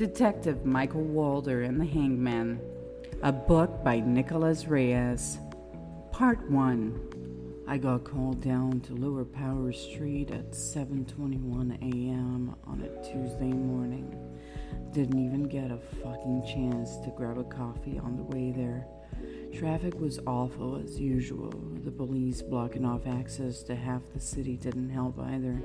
Detective Michael Walder and the Hangman, a book by Ncholas Reyes. Part 1. I got called down to Lower Power Street at 7:21 a.m. on a Tuesday morning. Didn't even get a fucking chance to grab a coffee on the way there. Traffic was awful as usual. The police blocking off access to half the city didn't help either.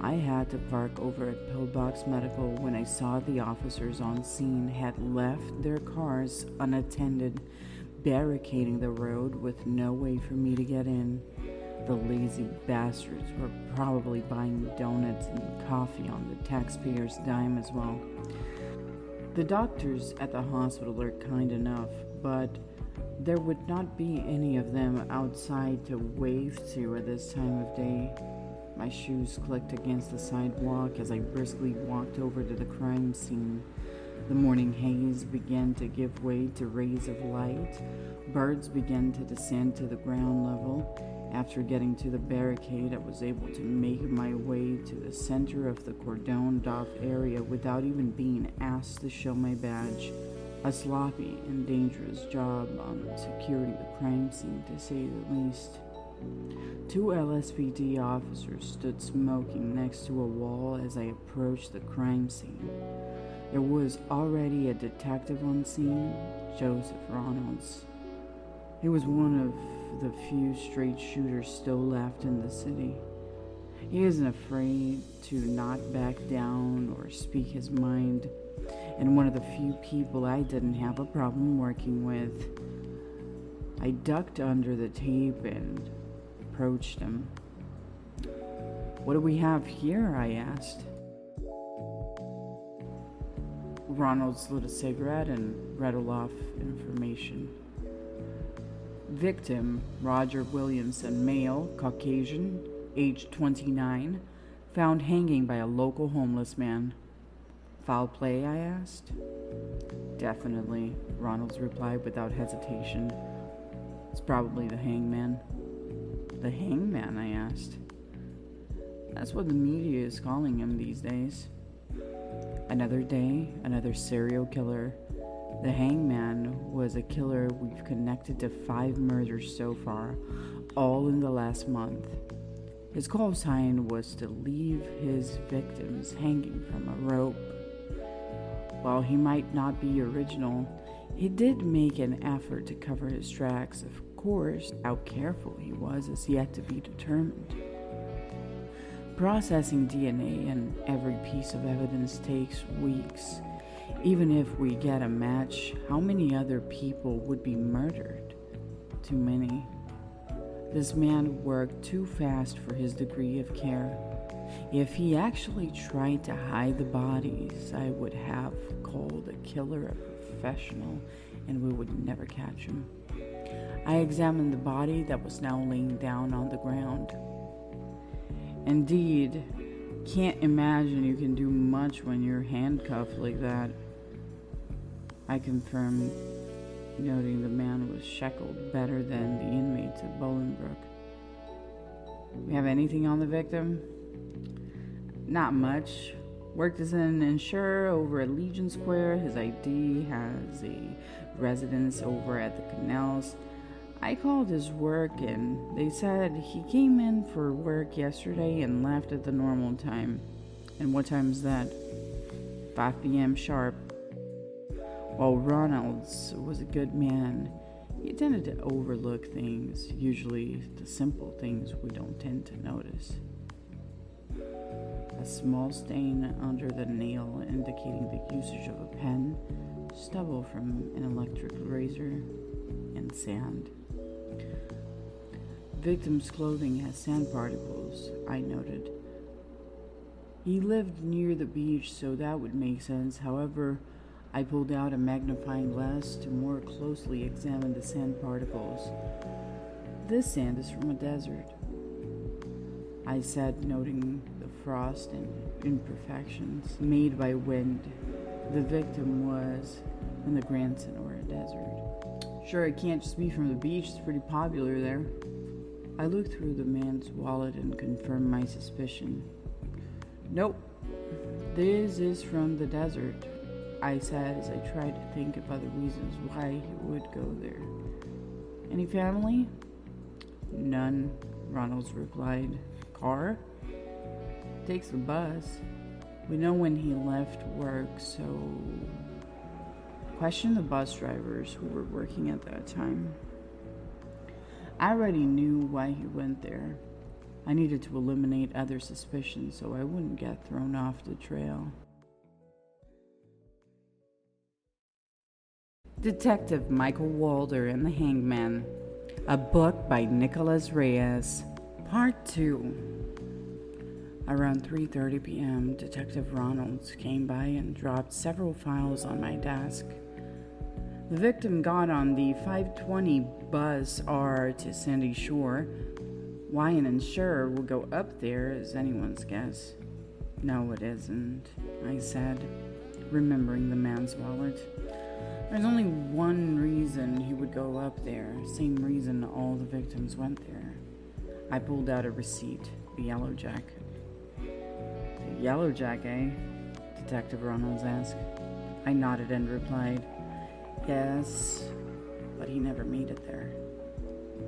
I had to park over at Pillbox Medical when I saw the officers on scene had left their cars unattended, barricading the road with no way for me to get in. The lazy bastards were probably buying donuts and coffee on the taxpayers' dime as well. The doctors at the hospital are kind enough, but there would not be any of them outside to wave to at this time of day. My shoes clicked against the sidewalk as I briskly walked over to the crime scene. The morning haze began to give way to rays of light. Birds began to descend to the ground level. After getting to the barricade, I was able to make my way to the center of the cordoned-off area without even being asked to show my badge. A sloppy and dangerous job on securing the crime scene, to say the least. 2 LSPD officers stood smoking next to a wall as I approached the crime scene. There was already a detective on scene, Joseph Ronalds. He was one of the few straight shooters still left in the city. He isn't afraid to not back down or speak his mind, and one of the few people I didn't have a problem working with. I ducked under the tape and approached him. "What do we have here?" I asked. Ronald lit a cigarette and rattled off information. Victim, Roger Williamson, male, Caucasian, age 29, found hanging by a local homeless man. "Foul play?" I asked. "Definitely," Ronald replied without hesitation. "It's probably the hangman." "The hangman?" I asked. "That's what the media is calling him these days." Another day, another serial killer. The hangman was a killer we've connected to 5 murders so far, all in the last month. His call sign was to leave his victims hanging from a rope. While he might not be original, he did make an effort to cover his tracks. Of course, how careful he was is yet to be determined. Processing DNA and every piece of evidence takes weeks. Even if we get a match, how many other people would be murdered? Too many. This man worked too fast for his degree of care. If he actually tried to hide the bodies, I would have called a killer a professional and we would never catch him. I examined the body that was now laying down on the ground. Indeed, can't imagine you can do much when you're handcuffed like that. I confirmed, noting the man was shackled better than the inmates at Bolingbrook. "We have anything on the victim?" "Not much. Worked as an insurer over at Legion Square. His ID has a residence over at the canals. I called his work and they said he came in for work yesterday and left at the normal time." "And what time is that?" 5 p.m. sharp. While Ronalds was a good man, he tended to overlook things, usually the simple things we don't tend to notice. A small stain under the nail indicating the usage of a pen, stubble from an electric razor, and sand. Victim's clothing has sand particles, I noted. He lived near the beach, so that would make sense. However, I pulled out a magnifying glass to more closely examine the sand particles. "This sand is from a desert," I said, noting the frost and imperfections made by wind. The victim was in the Grand Sonora Desert. "Sure, it can't just be from the beach. It's pretty popular there." I looked through the man's wallet and confirmed my suspicion. "Nope. This is from the desert, I said as I tried to think of other reasons why he would go there. Any family? None, Ronald replied. Car? Takes the bus. We know when he left work, so question the bus drivers who were working at that time. I already knew why he went there. I needed to eliminate other suspicions so I wouldn't get thrown off the trail. Detective Michael Walder and the Hangman, a book by Ncholas Reyes, Part 2. Around 3:30 p.m., Detective Ronalds came by and dropped several files on my desk. The victim got on the 5:20 bus R to Sandy Shore. Why an insurer would go up there is anyone's guess. No, it isn't, I said, remembering the man's wallet. There's only one reason he would go up there, same reason all the victims went there. I pulled out a receipt, the Yellow Jack. The Yellow Jack, eh? Detective Ronalds asked. I nodded and replied, yes, but he never made it there.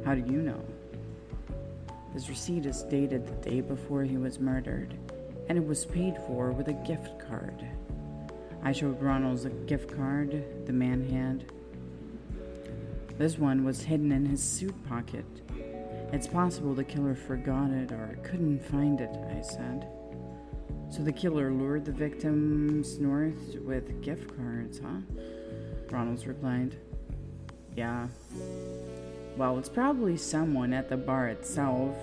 How do you know? His receipt is dated the day before he was murdered, and it was paid for with a gift card. I showed Ronalds a gift card the man had. This one was hidden in his suit pocket. It's possible the killer forgot it or couldn't find it, I said. So the killer lured the victims north with gift cards, huh? Ronalds replied. Yeah. Well, it's probably someone at the bar itself.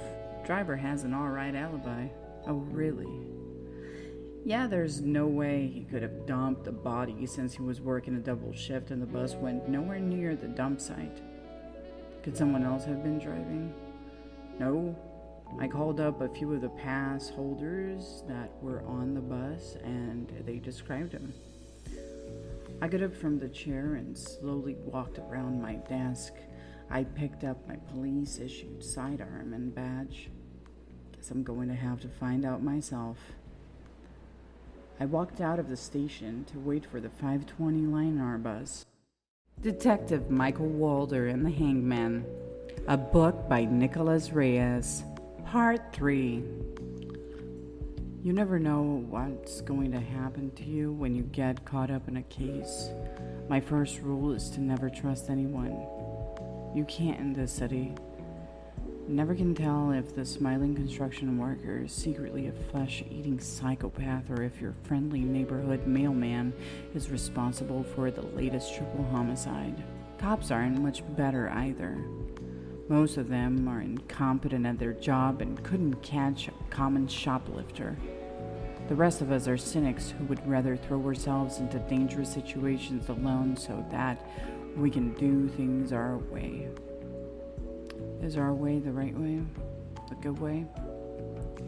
Driver has an alright alibi. Oh, really? Yeah, there's no way he could have dumped the body since he was working a double shift and the bus went nowhere near the dump site. Could someone else have been driving? No. I called up a few of the pass holders that were on the bus and they described him. I got up from the chair and slowly walked around my desk. I picked up my police-issued sidearm and badge. Guess I'm going to have to find out myself. I walked out of the station to wait for the 5:20 line R bus. Detective Michael Walder and the Hangman, a book by Ncholas Reyes, Part 3. You never know what's going to happen to you when you get caught up in a case. My first rule is to never trust anyone. You can't in this city. Never can tell if the smiling construction worker is secretly a flesh-eating psychopath or if your friendly neighborhood mailman is responsible for the latest triple homicide. Cops aren't much better either. Most of them are incompetent at their job and couldn't catch a common shoplifter. The rest of us are cynics who would rather throw ourselves into dangerous situations alone so that we can do things our way. Is our way the right way? The good way?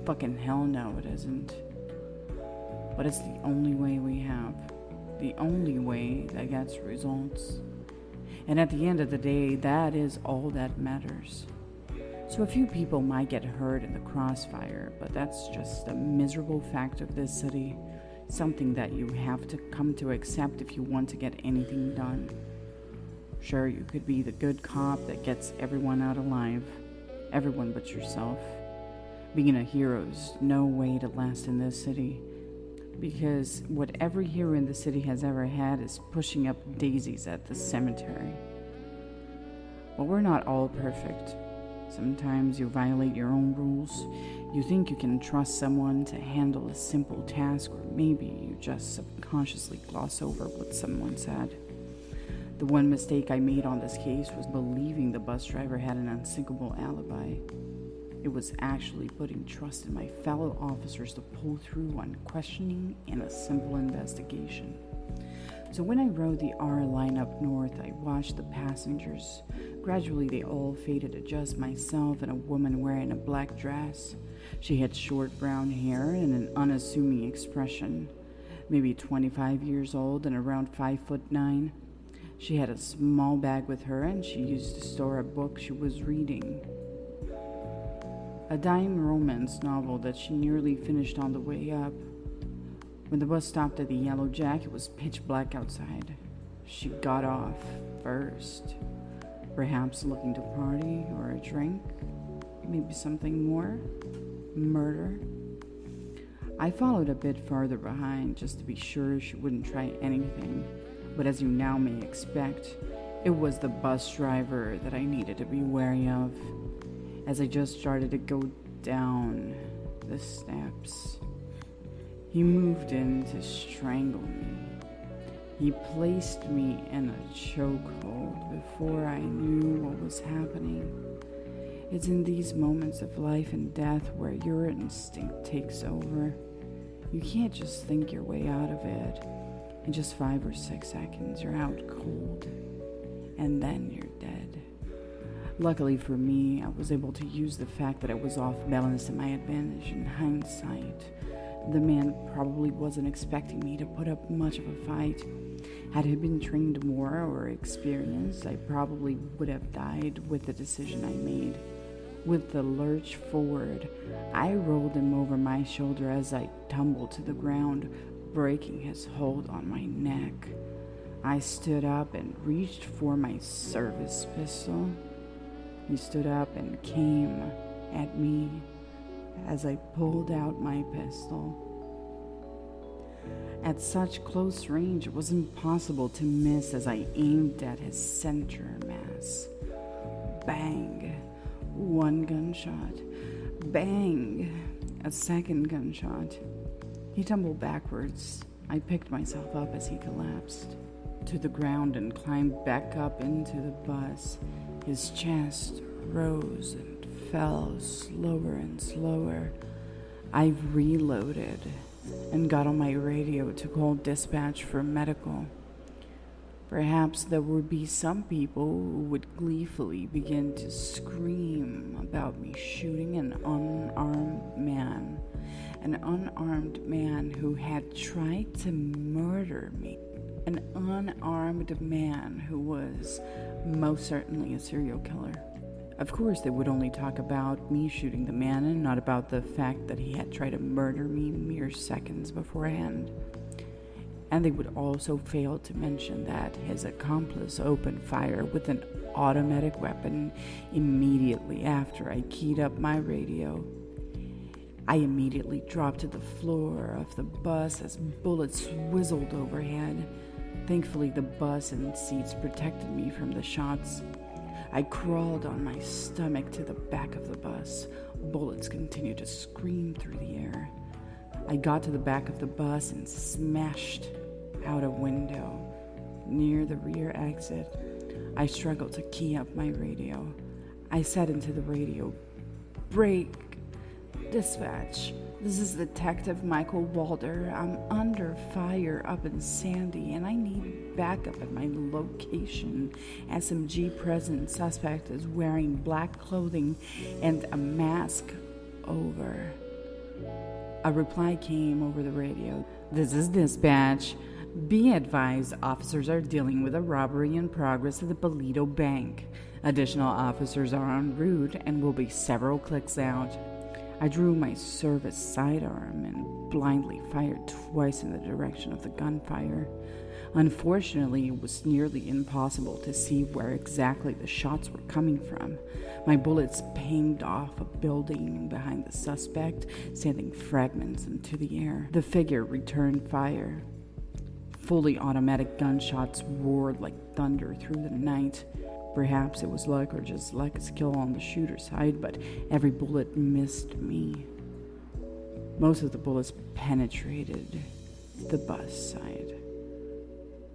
Fucking hell no, it isn't. But it's the only way we have. The only way that gets results. And at the end of the day, that is all that matters. So a few people might get hurt in the crossfire, but that's just a miserable fact of this city. Something that you have to come to accept if you want to get anything done. Sure, you could be the good cop that gets everyone out alive. Everyone but yourself. Being a hero is no way to last in this city. Because what every hero in the city has ever had is pushing up daisies at the cemetery. But we're not all perfect. Sometimes you violate your own rules. You think you can trust someone to handle a simple task, or maybe you just subconsciously gloss over what someone said. The one mistake I made on this case was believing the bus driver had an unsinkable alibi. It was actually putting trust in my fellow officers to pull through on questioning and a simple investigation. So when I rode the R line up north, I watched the passengers. Gradually they all faded to just myself and a woman wearing a black dress. She had short brown hair and an unassuming expression. Maybe 25 years old and around 5'9". She had a small bag with her and she used to store a book she was reading. A dime romance novel that she nearly finished on the way up. When the bus stopped at the Yellow Jack, it was pitch black outside. She got off first, perhaps looking to party or a drink, maybe something more, murder. I followed a bit farther behind just to be sure she wouldn't try anything, but as you now may expect, it was the bus driver that I needed to be wary of. As I just started to go down the steps, he moved in to strangle me. He placed me in a chokehold before I knew what was happening. It's in these moments of life and death where your instinct takes over. You can't just think your way out of it. In just 5 or 6 seconds, you're out cold, and then you're dead. Luckily for me, I was able to use the fact that I was off balance to my advantage in hindsight. The man probably wasn't expecting me to put up much of a fight. Had he been trained more or experienced, I probably would have died with the decision I made. With the lurch forward, I rolled him over my shoulder as I tumbled to the ground, breaking his hold on my neck. I stood up and reached for my service pistol. He stood up and came at me as I pulled out my pistol. At such close range, it was impossible to miss as I aimed at his center mass. Bang! 1 gunshot. Bang! A second gunshot. He tumbled backwards. I picked myself up as he collapsed to the ground and climbed back up into the bus. His chest rose and fell slower and slower. I reloaded and got on my radio to call dispatch for medical. Perhaps there would be some people who would gleefully begin to scream about me shooting an unarmed man. An unarmed man who had tried to murder me. An unarmed man who was most certainly a serial killer. Of course, they would only talk about me shooting the man and not about the fact that he had tried to murder me mere seconds beforehand. And they would also fail to mention that his accomplice opened fire with an automatic weapon immediately after I keyed up my radio. I immediately dropped to the floor of the bus as bullets whistled overhead. Thankfully, the bus and seats protected me from the shots. I crawled on my stomach to the back of the bus. Bullets continued to scream through the air. I got to the back of the bus and smashed out a window near the rear exit. I struggled to key up my radio. I said into the radio, "Break. Dispatch. This is Detective Michael Walder. I'm under fire up in Sandy, and I need backup at my location. SMG present. Suspect is wearing black clothing and a mask over." A reply came over the radio. "This is dispatch. Be advised, officers are dealing with a robbery in progress at the Bolito Bank. Additional officers are en route and will be several clicks out." I drew my service sidearm and blindly fired twice in the direction of the gunfire. Unfortunately, it was nearly impossible to see where exactly the shots were coming from. My bullets pinged off a building behind the suspect, sending fragments into the air. The figure returned fire. Fully automatic gunshots roared like thunder through the night. Perhaps it was luck or just luck skill on the shooter's side, but every bullet missed me. Most of the bullets penetrated the bus side,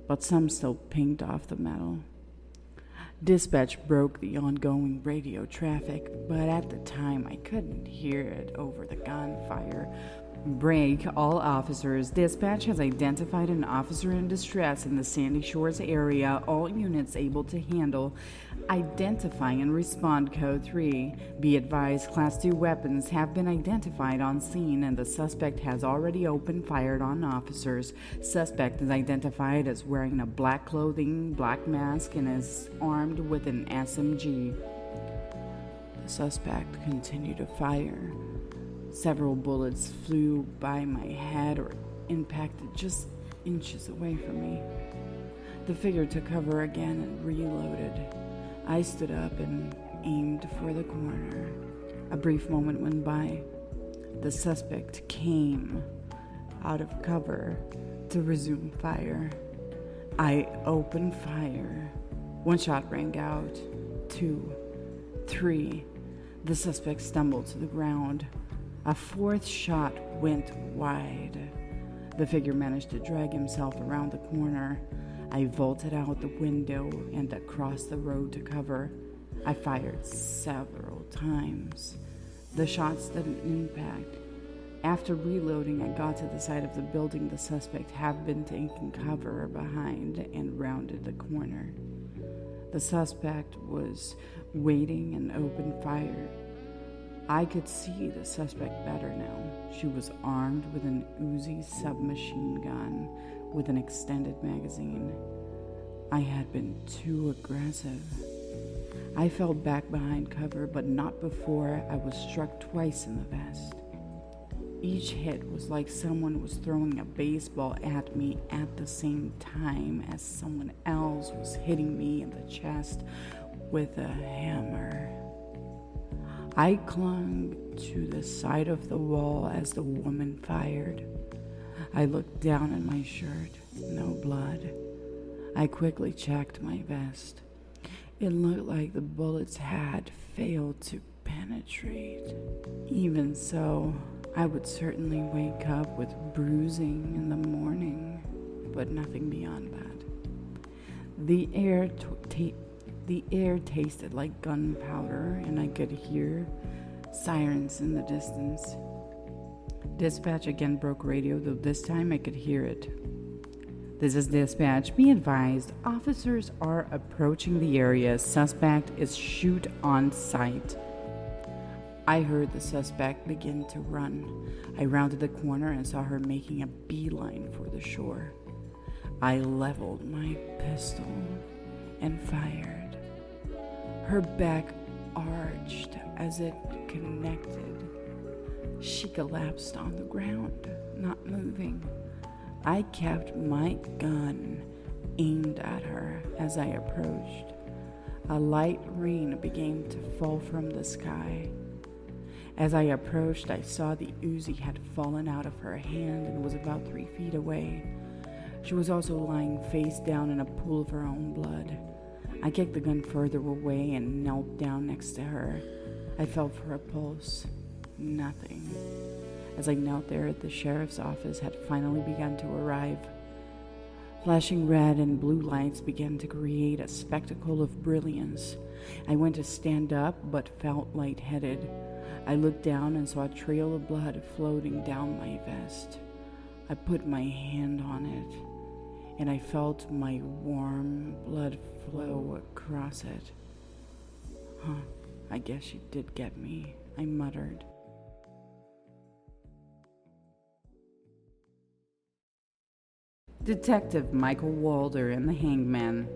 but some still pinged off the metal. Dispatch broke the ongoing radio traffic, but at the time I couldn't hear it over the gunfire. "Break, all officers. Dispatch has identified an officer in distress in the Sandy Shores area. All units able to handle. Identify and respond code 3. Be advised, Class 2 weapons have been identified on scene and the suspect has already opened fire on officers. Suspect is identified as wearing a black clothing, black mask, and is armed with an SMG." The suspect continued to fire. Several bullets flew by my head or impacted just inches away from me. The figure took cover again and reloaded. I stood up and aimed for the corner. A brief moment went by. The suspect came out of cover to resume fire. I opened fire. One shot rang out. 2, 3. The suspect stumbled to the ground. A fourth shot went wide. The figure managed to drag himself around the corner. I vaulted out the window and across the road to cover. I fired several times. The shots didn't impact. After reloading, I got to the side of the building the suspect had been taking cover behind and rounded the corner. The suspect was waiting and opened fire. I could see the suspect better now. She was armed with an Uzi submachine gun with an extended magazine. I had been too aggressive. I fell back behind cover, but not before I was struck twice in the vest. Each hit was like someone was throwing a baseball at me at the same time as someone else was hitting me in the chest with a hammer. I clung to the side of the wall as the woman fired. I looked down at my shirt. No blood. I quickly checked my vest. It looked like the bullets had failed to penetrate. Even so, I would certainly wake up with bruising in the morning, but nothing beyond that. The air tasted like gunpowder, and I could hear sirens in the distance. Dispatch again broke radio, though this time I could hear it. This is dispatch. Be advised, officers are approaching the area. Suspect is shoot on sight. I heard the suspect begin to run. I rounded the corner and saw her making a beeline for the shore. I leveled my pistol and fired. Her back arched as it connected. She collapsed on the ground, not moving. I kept my gun aimed at her as I approached. A light rain began to fall from the sky. As I approached, I saw the Uzi had fallen out of her hand and was about 3 feet away. She was also lying face down in a pool of her own blood. I kicked the gun further away and knelt down next to her. I felt for a pulse. Nothing. As I knelt there, the sheriff's office had finally begun to arrive. Flashing red and blue lights began to create a spectacle of brilliance. I went to stand up, but felt lightheaded. I looked down and saw a trail of blood floating down my vest. I put my hand on it, and I felt my warm blood flow across it. I guess she did get me, I muttered. Detective Michael Walder and the Hangman.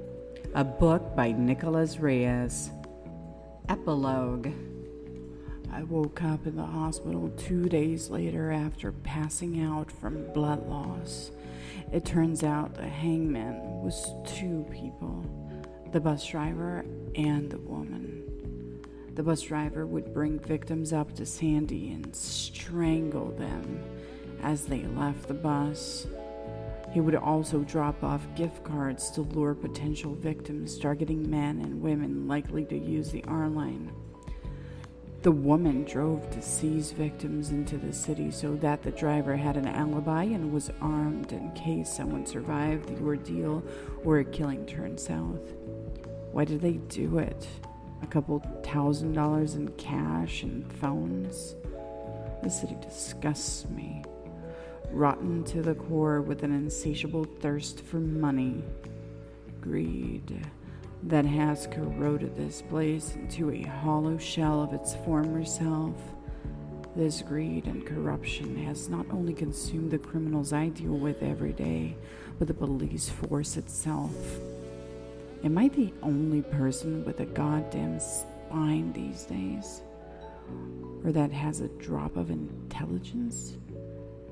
A book by Ncholas Reyes. Epilogue. I woke up in the hospital 2 days later after passing out from blood loss. It turns out the hangman was 2 people, the bus driver and the woman. The bus driver would bring victims up to Sandy and strangle them as they left the bus. He would also drop off gift cards to lure potential victims, targeting men and women likely to use the R line. The woman drove to seize victims into the city so that the driver had an alibi and was armed in case someone survived the ordeal or a killing turned south. Why did they do it? A couple $1,000 in cash and phones? The city disgusts me. Rotten to the core with an insatiable thirst for money. Greed that has corroded this place into a hollow shell of its former self. This greed and corruption has not only consumed the criminals I deal with every day, but the police force itself. Am I the only person with a goddamn spine these days? Or that has a drop of intelligence?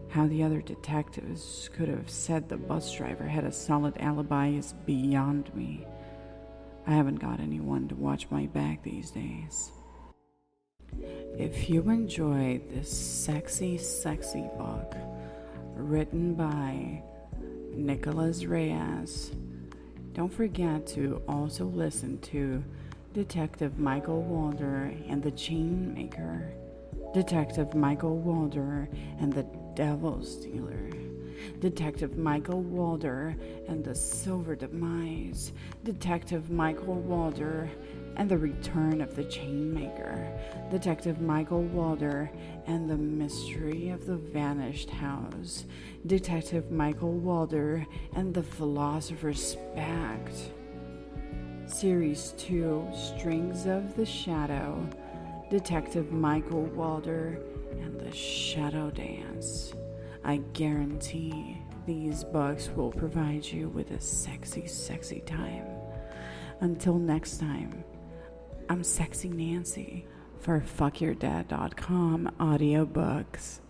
How the other detectives could have said the bus driver had a solid alibi is beyond me. I haven't got anyone to watch my back these days. If you enjoyed this sexy book written by Ncholas Reyes, don't forget to also listen to Detective Michael Walder and the Chainmaker, Detective Michael Walder and the Devil Stealer, Detective Michael Walder and the Silver Demise, Detective Michael Walder and the Return of the Chainmaker, Detective Michael Walder and the Mystery of the Vanished House, Detective Michael Walder and the Philosopher's Pact. Series 2, Strings of the Shadow, Detective Michael Walder and the Shadow Dance. I guarantee these books will provide you with a sexy time. Until next time, I'm Sexy Nancy for FuckYourDad.com audiobooks.